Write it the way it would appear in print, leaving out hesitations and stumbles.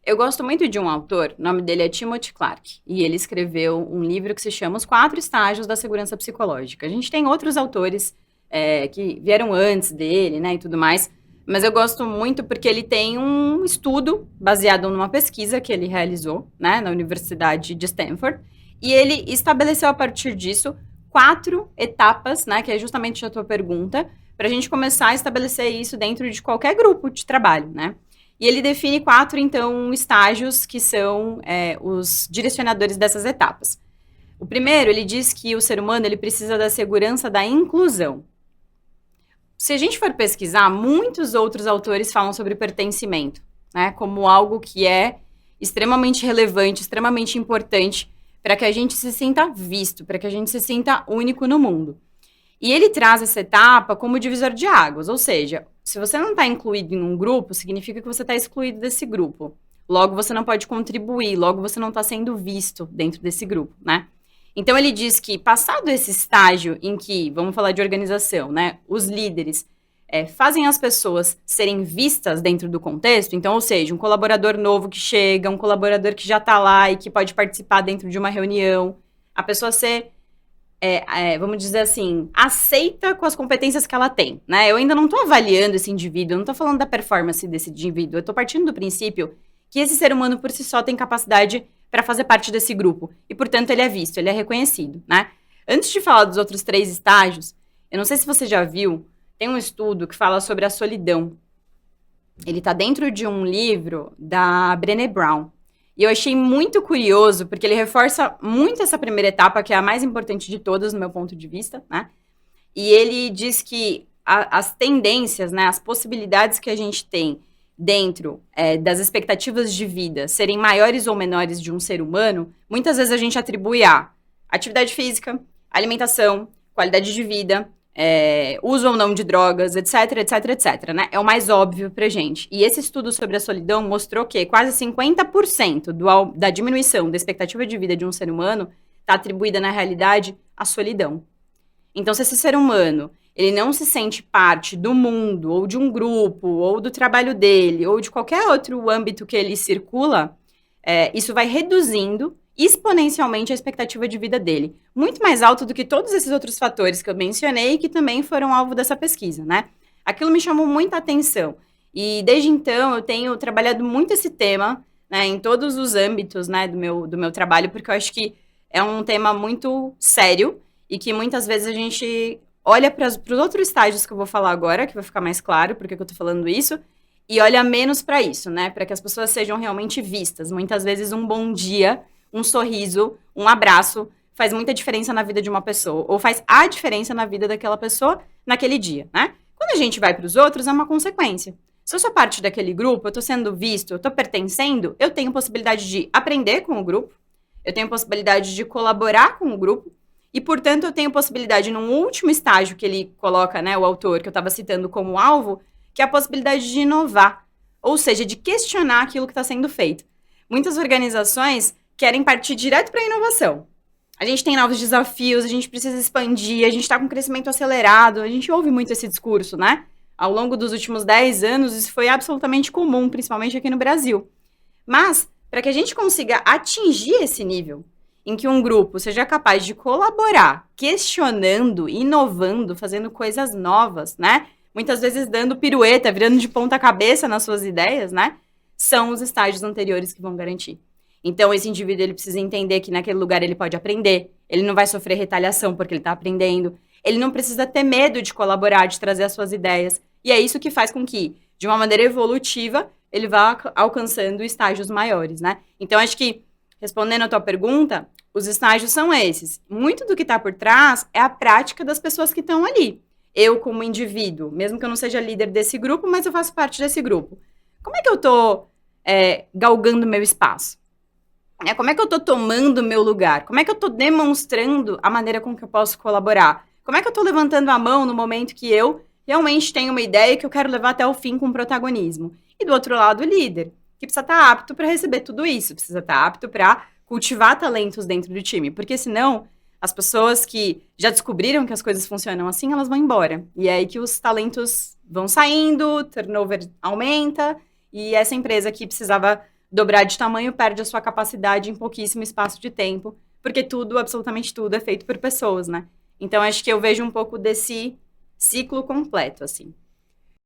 Eu gosto muito de um autor, o nome dele é Timothy Clark, e ele escreveu um livro que se chama Os Quatro Estágios da Segurança Psicológica. A gente tem outros autores que vieram antes dele, né, e tudo mais, mas eu gosto muito porque ele tem um estudo baseado numa pesquisa que ele realizou, né, na Universidade de Stanford, e ele estabeleceu a partir disso 4 etapas, né, que é justamente a tua pergunta, para a gente começar a estabelecer isso dentro de qualquer grupo de trabalho, né? E ele define 4, então, estágios que são os direcionadores dessas etapas. O primeiro, ele diz que o ser humano ele precisa da segurança da inclusão. Se a gente for pesquisar, muitos outros autores falam sobre pertencimento, né, como algo que é extremamente relevante, extremamente importante para que a gente se sinta visto, para que a gente se sinta único no mundo. E ele traz essa etapa como divisor de águas, ou seja, se você não está incluído em um grupo, significa que você está excluído desse grupo. Logo, você não pode contribuir, logo, você não está sendo visto dentro desse grupo, né? Então, ele diz que, passado esse estágio em que, vamos falar de organização, né? Os líderes fazem as pessoas serem vistas dentro do contexto, então, ou seja, um colaborador novo que chega, um colaborador que já está lá e que pode participar dentro de uma reunião, a pessoa ser vamos dizer assim, aceita com as competências que ela tem, né? Eu ainda não estou avaliando esse indivíduo, eu não estou falando da performance desse indivíduo, eu estou partindo do princípio que esse ser humano por si só tem capacidade para fazer parte desse grupo, e portanto ele é visto, ele é reconhecido, né? Antes de falar dos outros 3 estágios, eu não sei se você já viu, tem um estudo que fala sobre a solidão. Ele está dentro de um livro da Brené Brown. E eu achei muito curioso, porque ele reforça muito essa primeira etapa, que é a mais importante de todas, no meu ponto de vista, né? E ele diz que as tendências, né, as possibilidades que a gente tem dentro das expectativas de vida serem maiores ou menores de um ser humano, muitas vezes a gente atribui a atividade física, alimentação, qualidade de vida, uso ou não de drogas, etc, etc, etc, né? É o mais óbvio pra gente. E esse estudo sobre a solidão mostrou que quase 50% da diminuição da expectativa de vida de um ser humano está atribuída, na realidade, à solidão. Então, se esse ser humano, ele não se sente parte do mundo, ou de um grupo, ou do trabalho dele, ou de qualquer outro âmbito que ele circula, isso vai reduzindo exponencialmente a expectativa de vida dele. Muito mais alto do que todos esses outros fatores que eu mencionei, que também foram alvo dessa pesquisa, né? Aquilo me chamou muita atenção. E desde então eu tenho trabalhado muito esse tema, né, em todos os âmbitos, né, do meu trabalho, porque eu acho que é um tema muito sério e que muitas vezes a gente olha para os outros estágios que eu vou falar agora, que vai ficar mais claro porque que eu tô falando isso, e olha menos para isso, né? Para que as pessoas sejam realmente vistas. Muitas vezes um bom dia, um sorriso, um abraço faz muita diferença na vida de uma pessoa, ou faz a diferença na vida daquela pessoa naquele dia, né? Quando a gente vai para os outros, é uma consequência. Se eu sou parte daquele grupo, eu tô sendo visto, eu tô pertencendo, eu tenho possibilidade de aprender com o grupo, eu tenho possibilidade de colaborar com o grupo, e, portanto, eu tenho possibilidade, num último estágio que ele coloca, né, o autor que eu estava citando como alvo, que é a possibilidade de inovar, ou seja, de questionar aquilo que está sendo feito. Muitas organizações querem partir direto para a inovação. A gente tem novos desafios, a gente precisa expandir, a gente está com um crescimento acelerado, a gente ouve muito esse discurso, né? Ao longo dos últimos 10 anos, isso foi absolutamente comum, principalmente aqui no Brasil. Mas, para que a gente consiga atingir esse nível, em que um grupo seja capaz de colaborar, questionando, inovando, fazendo coisas novas, né? Muitas vezes dando pirueta, virando de ponta cabeça nas suas ideias, né? São os estágios anteriores que vão garantir. Então, esse indivíduo, ele precisa entender que naquele lugar ele pode aprender, ele não vai sofrer retaliação porque ele está aprendendo, ele não precisa ter medo de colaborar, de trazer as suas ideias, e é isso que faz com que, de uma maneira evolutiva, ele vá alcançando estágios maiores, né? Então, acho que, respondendo a tua pergunta, os estágios são esses. Muito do que está por trás é a prática das pessoas que estão ali. Eu, como indivíduo, mesmo que eu não seja líder desse grupo, mas eu faço parte desse grupo. Como é que eu estou galgando meu espaço? Como é que eu estou tomando meu lugar? Como é que eu estou demonstrando a maneira com que eu posso colaborar? Como é que eu estou levantando a mão no momento que eu realmente tenho uma ideia que eu quero levar até o fim com protagonismo? E do outro lado, o líder, que precisa estar apto para receber tudo isso, precisa estar apto para cultivar talentos dentro do time, porque senão as pessoas que já descobriram que as coisas funcionam assim, elas vão embora. E é aí que os talentos vão saindo, o turnover aumenta, e essa empresa que precisava dobrar de tamanho, perde a sua capacidade em pouquíssimo espaço de tempo, porque tudo, absolutamente tudo, é feito por pessoas, né? Então, acho que eu vejo um pouco desse ciclo completo, assim.